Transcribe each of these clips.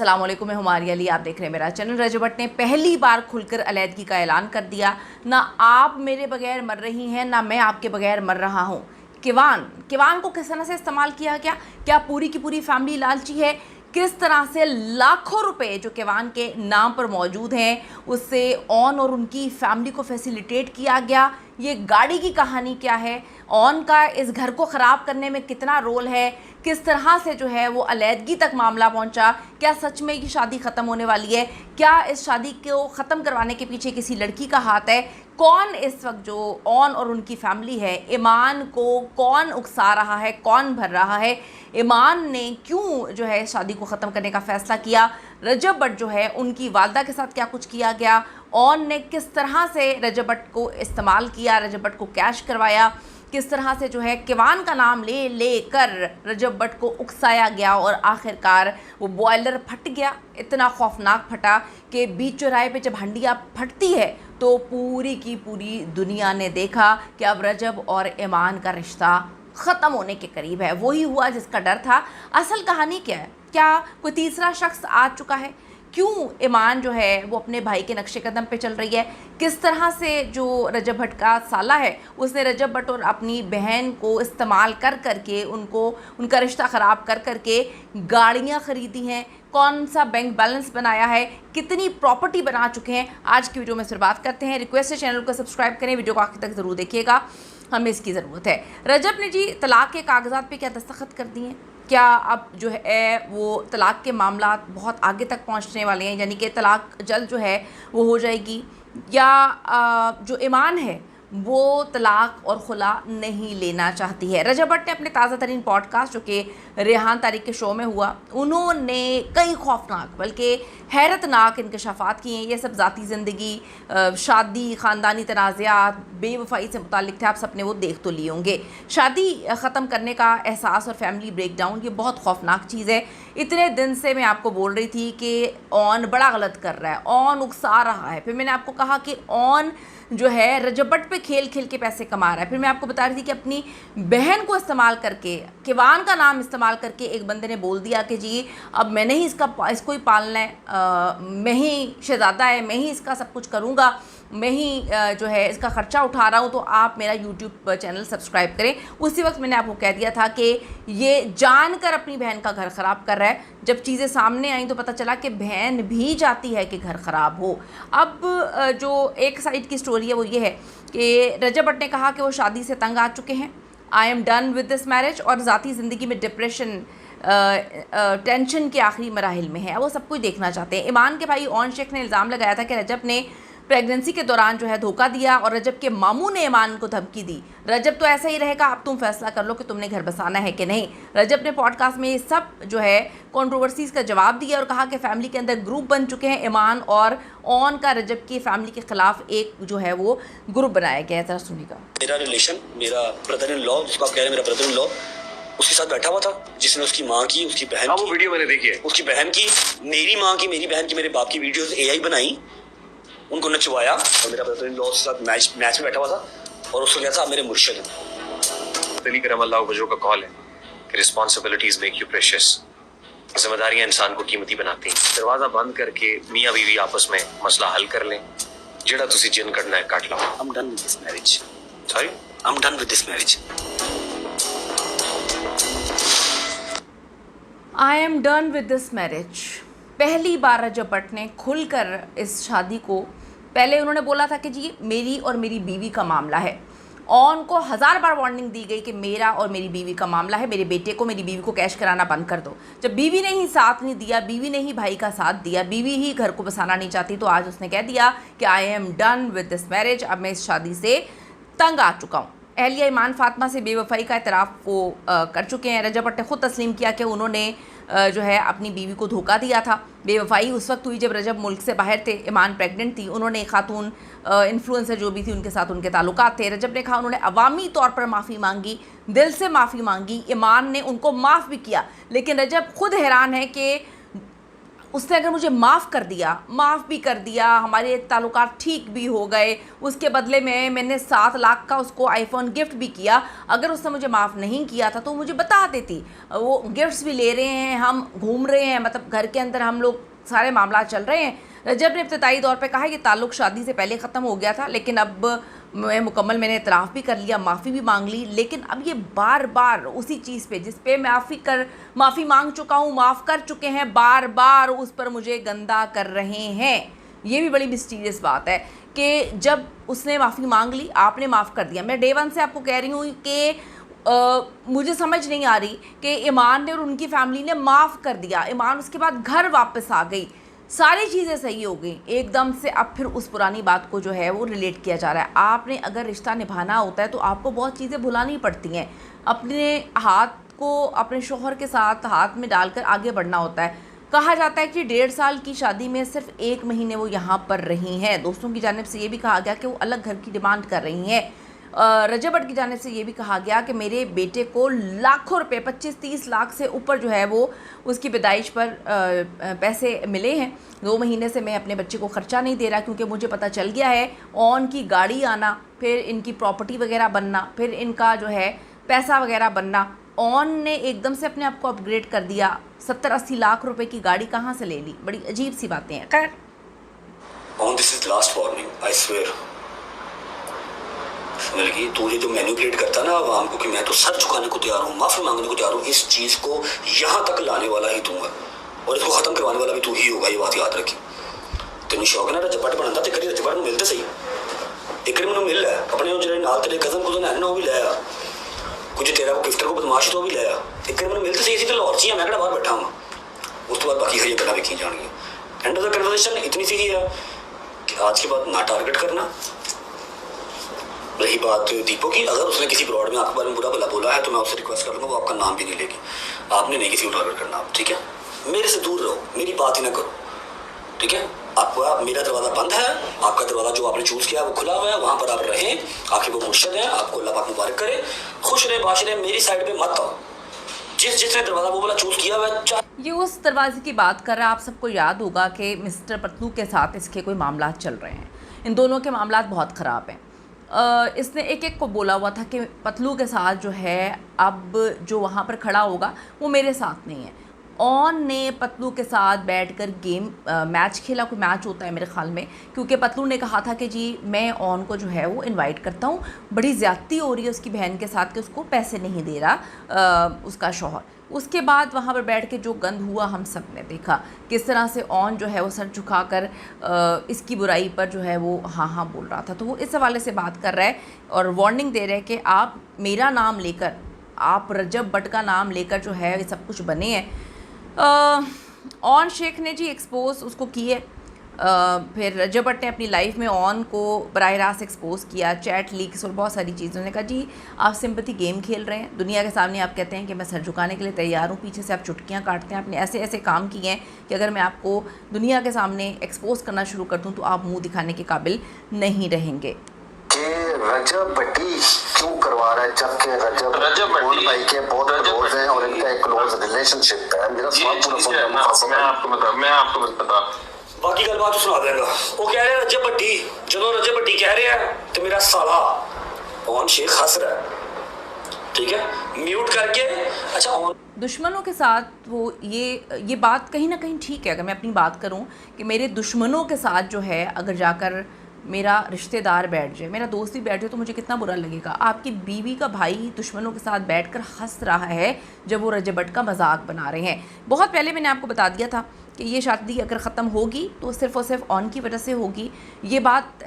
अस्सलाम वालेकुम, मैं हुमारी अली, आप देख रहे हैं मेरा चैनल। रजब भट्ट ने पहली बार खुलकर अलैदगी का ऐलान कर दिया। ना आप मेरे बगैर मर रही हैं, ना मैं आपके बगैर मर रहा हूँ। किवान को किस तरह से इस्तेमाल किया गया? क्या पूरी की पूरी फैमिली लालची है? किस तरह से लाखों रुपए जो किवान के नाम पर मौजूद हैं उससे ऑन और उनकी फैमिली को फैसिलिटेट किया गया? ये गाड़ी की कहानी क्या है? ऑन का इस घर को ख़राब करने में कितना रोल है? किस तरह से जो है वो अलैदगी तक मामला पहुंचा? क्या सच में ये शादी ख़त्म होने वाली है? क्या इस शादी को ख़त्म करवाने के पीछे किसी लड़की का हाथ है? कौन इस वक्त जो ऑन और उनकी फैमिली है, ईमान को कौन उकसा रहा है, कौन भर रहा है? ईमान ने क्यों जो है शादी को ख़त्म करने का फ़ैसला किया? रजब भट्ट जो है उनकी वालदा के साथ क्या कुछ किया गया? ऑन ने किस तरह से रजब भट्ट को इस्तेमाल किया, रजब भट्ट को कैश करवाया? किस तरह से जो है किवान का नाम ले लेकर रजब भट्ट को उकसाया गया और आखिरकार वो बॉयलर फट गया। इतना खौफनाक फटा कि बीच चौराहे पे जब हंडिया फटती है तो पूरी की पूरी दुनिया ने देखा कि अब रजब और ईमान का रिश्ता ख़त्म होने के करीब है। वही हुआ जिसका डर था। असल कहानी क्या है? क्या कोई तीसरा शख्स आ चुका है? क्यों ईमान जो है वो अपने भाई के नक्शे कदम पे चल रही है? किस तरह से जो रजब भट्ट का साला है उसने रजब भट्ट और अपनी बहन को इस्तेमाल कर करके उनका रिश्ता ख़राब कर करके गाड़ियाँ ख़रीदी हैं? कौन सा बैंक बैलेंस बनाया है? कितनी प्रॉपर्टी बना चुके हैं? आज की वीडियो में सिर्फ बात करते हैं। रिक्वेस्ट है चैनल को सब्सक्राइब करें, वीडियो को आखिर तक ज़रूर देखिएगा, हमें इसकी ज़रूरत है। रजब ने जी तलाक़ के कागज़ात पे क्या दस्तखत कर दिए हैं? क्या अब जो है वो तलाक़ के मामला बहुत आगे तक पहुंचने वाले हैं, यानी कि तलाक़ जल्द जो है वो हो जाएगी? या जो ईमान है वो तलाक़ और खुला नहीं लेना चाहती है? रजब भट्ट ने अपने ताज़ा तरीन पॉडकास्ट जो कि रेहान तारिक के शो में हुआ, उन्होंने कई खौफनाक बल्कि हैरतनाक इंकशाफात किए हैं। ये सब ज़ाती ज़िंदगी, शादी, ख़ानदानी तनाज़ात, बेवफ़ाई से मुताल्लिक़ थे। आप सबने वो देख तो लिए होंगे। शादी ख़त्म करने का एहसास और फैमिली ब्रेकडाउन, ये बहुत खौफनाक चीज़ है। इतने दिन से मैं आपको बोल रही थी कि ऑन बड़ा गलत कर रहा है, ऑन उकसा रहा है। फिर मैंने आपको कहा कि ऑन जो है रजब भट्ट पे खेल खेल के पैसे कमा रहा है। फिर मैं आपको बता रही थी कि अपनी बहन को इस्तेमाल करके, किवान का नाम इस्तेमाल करके एक बंदे ने बोल दिया कि जी अब मैंने ही इसको ही पालना है, मैं ही शहज़ादा है, मैं ही इसका सब कुछ करूँगा, मैं ही जो है इसका ख़र्चा उठा रहा हूँ, तो आप मेरा यूट्यूब चैनल सब्सक्राइब करें। उसी वक्त मैंने आपको कह दिया था कि ये जानकर अपनी बहन का घर ख़राब कर रहा है। जब चीज़ें सामने आई तो पता चला कि बहन भी चाहती है कि घर ख़राब हो। अब जो एक साइड की स्टोरी है वो ये है कि रजब भट्ट ने कहा कि वो शादी से तंग आ चुके हैं, I am done with this marriage, और ज़ाती ज़िंदगी में डिप्रेशन, टेंशन के आखिरी मराहिल में है। वो सब कुछ देखना चाहते हैं। ईमान के भाई ऑन शेख ने इल्ज़ाम लगाया था कि रजब ने प्रेगनेंसी के दौरान जो है धोखा दिया और रजब के मामू ने ईमान को धमकी दी, रजब तो ऐसा ही रहेगा, अब तुम फैसला कर लो कि तुमने घर बसाना है कि नहीं। रजब ने पॉडकास्ट में सब जो है कंट्रोवर्सीज़ का जवाब दिया और कहा कि फैमिली के अंदर ग्रुप बन चुके हैं। ईमान और ऑन का रजब की फैमिली के खिलाफ एक जो है वो ग्रुप बनाया गया है। जरा सुनिएगा। मेरा रिलेशन, मेरा ब्रदर इन लॉ, जिसको आप कह रहे हैं मेरा ब्रदर इन लॉ, उसके साथ बैठा हुआ था, जिसने उसकी माँ की, उसकी बहन की, वो वीडियो मैंने देखी है, उसकी बहन की, मेरी माँ की, मेरी बहन की, मेरे बाप की वीडियोस AI बनाई, उनको नचवाया, और मेरा ब्रदर इन लॉ के साथ मैच में बैठा हुआ था और उसको क्या था, आप मेरे मुर्शिद हैं। अली करम अल्लाह वजह का कॉल है कि रिस्पॉन्सिबिलिटीज मेक यू प्रेशियस। जिम्मेदारियां इंसान को कीमती बनाती हैं। दरवाजा बंद करके मियाँ बीवी आपस में मसला हल कर लें। जेड़ा तुसी जिन करना है काट लो। I'm done with this marriage. Sorry, I'm done with this marriage. I am done with this marriage. पहली बार रजब भट्ट ने खुलकर इस शादी को, पहले उन्होंने बोला था कि जी मेरी और मेरी बीवी का मामला है। ऑन को 1000 बार वार्निंग दी गई कि मेरा और मेरी बीवी का मामला है, मेरे बेटे को, मेरी बीवी को कैश कराना बंद कर दो। जब बीवी ने ही साथ नहीं दिया, बीवी ने ही भाई का साथ दिया, बीवी ही घर को बसाना नहीं चाहती, तो आज उसने कह दिया कि I am done with this marriage, अब मैं इस शादी से तंग आ चुका हूँ। अहलिया ईमान फातिमा से बेवफाई का एतराफ़ वो कर चुके हैं। रजब भट्ट ने ख़ुद तस्लीम किया कि उन्होंने जो है अपनी बीवी को धोखा दिया था। बेवफाई उस वक्त हुई जब रजब मुल्क से बाहर थे, ईमान प्रेग्नेंट थी। उन्होंने एक खातून इन्फ्लुएंसर जो भी थी उनके साथ उनके ताल्लुकात थे। रजब ने कहा उन्होंने अवामी तौर पर माफ़ी मांगी, दिल से माफ़ी मांगी, ईमान ने उनको माफ़ भी किया। लेकिन रजब खुद हैरान है कि उसने अगर मुझे माफ़ भी कर दिया, हमारे ताल्लुकात ठीक भी हो गए, उसके बदले में मैंने 7 लाख का उसको आईफोन गिफ्ट भी किया, अगर उसने मुझे माफ़ नहीं किया था तो मुझे बता देती। वो गिफ्ट्स भी ले रहे हैं, हम घूम रहे हैं, मतलब घर के अंदर हम लोग सारे मामला चल रहे हैं। रजब ने इब्तिदाई दौर पे कहा कि ताल्लुक़ शादी से पहले ख़त्म हो गया था, लेकिन अब मैंने इतराफ़ भी कर लिया, माफ़ी भी मांग ली, लेकिन अब ये बार बार उसी चीज़ पे जिस पे माफ़ी मांग चुका हूँ, माफ़ कर चुके हैं, बार बार उस पर मुझे गंदा कर रहे हैं। ये भी बड़ी मिस्टीरियस बात है कि जब उसने माफ़ी मांग ली, आपने माफ़ कर दिया। मैं डे 1 से आपको कह रही हूँ कि मुझे समझ नहीं आ रही कि ईमान ने और उनकी फ़ैमिली ने माफ़ कर दिया, ईमान उसके बाद घर वापस आ गई, सारी चीज़ें सही हो गई एकदम से। अब फिर उस पुरानी बात को जो है वो रिलेट किया जा रहा है। आपने अगर रिश्ता निभाना होता है तो आपको बहुत चीज़ें भुलानी पड़ती हैं, अपने हाथ को अपने शौहर के साथ हाथ में डालकर आगे बढ़ना होता है। कहा जाता है कि 1.5 साल की शादी में सिर्फ 1 महीने वो यहाँ पर रही हैं। दोस्तों की जानिब से ये भी कहा गया कि वो अलग घर की डिमांड कर रही हैं। रजब भट्ट की जानिब से ये भी कहा गया कि मेरे बेटे को लाखों रुपए 25-30 लाख से ऊपर जो है वो उसकी पैदाइश पर पैसे मिले हैं। 2 महीने से मैं अपने बच्चे को ख़र्चा नहीं दे रहा क्योंकि मुझे पता चल गया है ऑन की गाड़ी आना, फिर इनकी प्रॉपर्टी वगैरह बनना, फिर इनका जो है पैसा वगैरह बनना। ऑन ने एकदम से अपने आप को अपग्रेड कर दिया, 70-80 लाख रुपए की गाड़ी कहाँ से ले ली? बड़ी अजीब सी बातें हैं। खैर, on this is last warning, I swear. बल्कि तू ये जो मैनिपुलेट करता ना आवाम को कि मैं तो सर झुकाने को तैयार हूँ, माफ़ी मांगने को तैयार हूँ, इस चीज़ को यहाँ तक लाने वाला ही तू है और इसको ख़त्म करवाने वाला भी तू ही होगा, ये बात याद रखी। तेन शौक है ना रजब भट्ट बनता, ते करी रजब भट्ट मिलते सही, एक मैंने मिल है अपने जो नाल तेरे कज़न कुज़न है ना वो भी लाया, कुछ तेरा को गिफ्टर को बदमाश तो भी लाया, एक मैंने मिलते सही, इसी तो लाहौर चाहिए, मैं कड़ा बाहर बैठा हूँ। उस तो बाद बाकी हरी गल्लां वेखी जाएंगी। एंड ऑफ द कन्वर्सेशन इतनी सी ही है कि आज के बाद ना टारगेट करना। रही बात दीपो की, अगर उसने किसी ब्रॉड में आपके बारे में बुरा भला बोला है तो मैं उससे रिक्वेस्ट कर लूँगा वो आपका नाम भी नहीं लेगी, आपने नहीं किसी को टारगेट करना, आप ठीक है? मेरे से दूर रहो, मेरी बात ही ना करो, ठीक है? आपका मेरा दरवाज़ा बंद है, आपका दरवाज़ा जो आपने चूज़ किया वो खुला हुआ है, वहाँ पर आप रहें, आखिर वो मुर्शद हैं, आपको अल्लाह पाक मुबारक करे, खुश रहे बाश रहे, मेरी साइड पर मत आओ। जिसने दरवाज़ा वो वाला चूज़ किया हुआ है, ये उस दरवाजे की बात कर रहा है। आप सबको याद होगा कि मिस्टर पतलू के साथ इसके कोई मामला चल रहे हैं, इन दोनों के मामला बहुत ख़राब हैं। इसने एक को बोला हुआ था कि पतलू के साथ जो है अब जो वहाँ पर खड़ा होगा वो मेरे साथ नहीं है। ऑन ने पतलू के साथ बैठकर मैच खेला, कोई मैच होता है मेरे ख्याल में, क्योंकि पतलू ने कहा था कि जी मैं ऑन को जो है वो इनवाइट करता हूँ, बड़ी ज़्यादती हो रही है उसकी बहन के साथ कि उसको पैसे नहीं दे रहा उसका शौहर। उसके बाद वहाँ पर बैठ के जो गंद हुआ हम सब ने देखा, किस तरह से ऑन जो है वो सर झुकाकर इसकी बुराई पर जो है वो हाँ बोल रहा था। तो वो इस हवाले से बात कर रहा है और वार्निंग दे रहे हैं कि आप मेरा नाम लेकर, आप रजब भट्ट का नाम लेकर जो है ये सब कुछ बने हैं। ऑन शेख ने जी एक्सपोज उसको की है, फिर रजब भट्ट ने अपनी लाइफ में ऑन को बराह रास्त एक्सपोज किया, चैट लीक्स और बहुत सारी चीज़ों ने कहा जी आप सिंपैथी गेम खेल रहे हैं, दुनिया के सामने आप कहते हैं कि मैं सर झुकाने के लिए तैयार हूँ, पीछे से आप चुटकियाँ काटते हैं। आपने ऐसे ऐसे काम किए हैं कि अगर मैं आपको दुनिया के सामने एक्सपोज करना शुरू कर दूँ तो आप मुँह दिखाने के काबिल नहीं रहेंगे। रजब भट्टी क्यों करवा रहा है जबकि रजब भट्टी भाई के बहुत क्लोज हैं और इनका एक क्लोज रिलेशनशिप है। मेरा सवाल पूरा मैं आपको बता बाकी गल बात सुना देगा। वो कह रहे रजब भट्टी, जो रजब भट्टी कह रहे हैं तो मेरा साला ऑन शेख हंस रहा है, ठीक है, म्यूट करके। अच्छा ऑन दुश्मनों के साथ वो ये बात कहीं ना कहीं ठीक है। अगर मैं अपनी बात करूं कि मेरे दुश्मनों के साथ जो है अगर जाकर मेरा रिश्तेदार बैठ जाए, मेरा दोस्त भी बैठ जाए तो मुझे कितना बुरा लगेगा। आपकी बीवी का भाई दुश्मनों के साथ बैठकर हंस रहा है जब वो रजब भट्ट का मजाक बना रहे हैं। बहुत पहले मैंने आपको बता दिया था कि ये शादी अगर ख़त्म होगी तो सिर्फ़ और सिर्फ ऑन की वजह से होगी। ये बात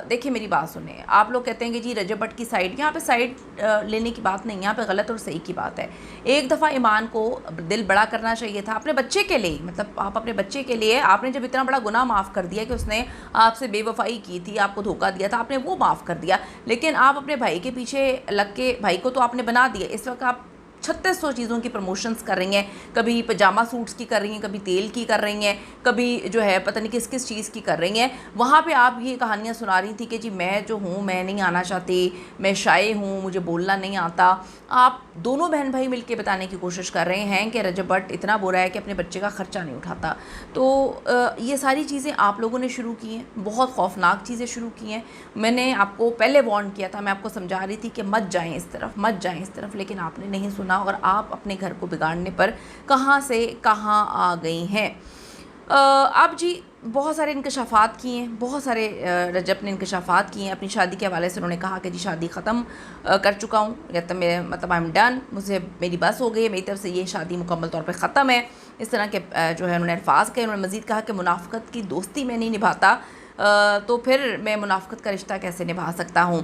देखिए, मेरी बात सुने। आप लोग कहते हैं कि जी रजब भट्ट की साइड, यहाँ पे साइड लेने की बात नहीं, यहाँ पे गलत और सही की बात है। एक दफ़ा ईमान को दिल बड़ा करना चाहिए था अपने बच्चे के लिए, मतलब आप अपने बच्चे के लिए, आपने जब इतना बड़ा गुनाह माफ़ कर दिया कि उसने आपसे बेवफाई की थी, आपको धोखा दिया था, आपने वो माफ़ कर दिया, लेकिन आप अपने भाई के पीछे लग के भाई को तो आपने बना दिया। इस वक्त आप 3600 चीज़ों की प्रमोशंस कर रही हैं, कभी पजामा सूट्स की कर रही हैं, कभी तेल की कर रही हैं, कभी जो है पता नहीं किस किस चीज़ की कर रही हैं। वहाँ पे आप ये कहानियाँ सुना रही थी कि जी मैं जो हूँ मैं नहीं आना चाहती, मैं शाये हूँ, मुझे बोलना नहीं आता। आप दोनों बहन भाई मिलके बताने की कोशिश कर रहे हैं कि रजब भट्ट इतना बुरा है कि अपने बच्चे का ख़र्चा नहीं उठाता। तो ये सारी चीज़ें आप लोगों ने शुरू की हैं, बहुत खौफनाक चीज़ें शुरू की हैं। मैंने आपको पहले वार्न किया था, मैं आपको समझा रही थी कि मत जाएं इस तरफ, मत जाएं इस तरफ, लेकिन आपने नहीं सुना और आप अपने घर को बिगाड़ने पर कहाँ से कहाँ आ गई हैं। अब जी बहुत सारे इंकशाफात किए हैं, बहुत सारे रजब ने इंकशाफात किए हैं। अपनी शादी के हवाले से उन्होंने कहा कि जी शादी ख़त्म कर चुका हूँ, या तो मैं मतलब आई एम डन, मुझे मेरी बस हो गई, मेरी तरफ से ये शादी मुकम्मल तौर पे ख़त्म है। इस तरह के जो है उन्होंने अल्फाज कहे। उन्होंने मज़ीद कहा कि मुनाफ़क़त की दोस्ती मैं नहीं निभाता, तो फिर मैं मुनाफ़क़त का रिश्ता कैसे निभा सकता हूँ।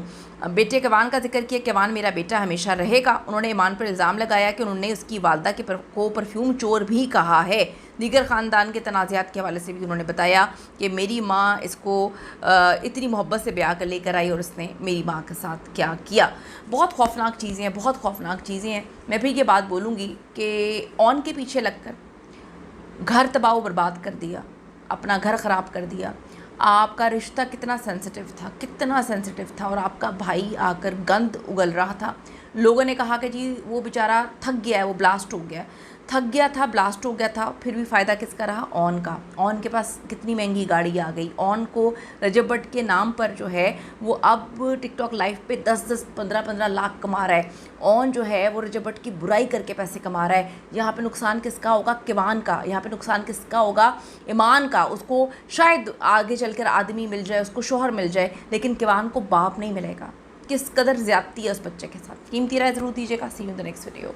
बेटे किवान का जिक्र किया, किवान मेरा बेटा हमेशा रहेगा। उन्होंने ईमान पर इल्ज़ाम लगाया कि उन्होंने उसकी वालदा को परफ्यूम चोर भी कहा है। दीगर ख़ानदान के तनाज़ात के हवाले से भी उन्होंने बताया कि मेरी माँ इसको इतनी मोहब्बत से ब्याह कर लेकर आई और उसने मेरी माँ के साथ क्या किया। बहुत खौफनाक चीज़ें हैं, बहुत खौफनाक चीज़ें हैं। मैं भी ये बात बोलूँगी कि ऑन के पीछे लगकर घर तबाह बर्बाद कर दिया, अपना घर ख़राब कर दिया। आपका रिश्ता कितना सेंसिटिव था, कितना सेंसिटिव था, और आपका भाई आकर गंद उगल रहा था। लोगों ने कहा कि जी वो बेचारा थक गया है, वो ब्लास्ट हो गया, थक गया था, ब्लास्ट हो गया था। फिर भी फ़ायदा किसका रहा? ऑन का। ऑन के पास कितनी महंगी गाड़ी आ गई। ऑन को रजब भट्ट के नाम पर जो है वो अब टिकटॉक लाइव पे 10-10, 15-15 लाख कमा रहा है। ऑन जो है वो रजब भट्ट की बुराई करके पैसे कमा रहा है। यहाँ पे नुकसान किसका होगा? किवान का। यहाँ पे नुकसान किसका होगा? ईमान का। उसको शायद आगे चलकर आदमी मिल जाए, उसको शोहर मिल जाए, लेकिन किवान को बाप नहीं मिलेगा। किस कदर ज़्यादती है उस बच्चे के साथ। कीमती राय ज़रूर दीजिएगा। See you in the next video.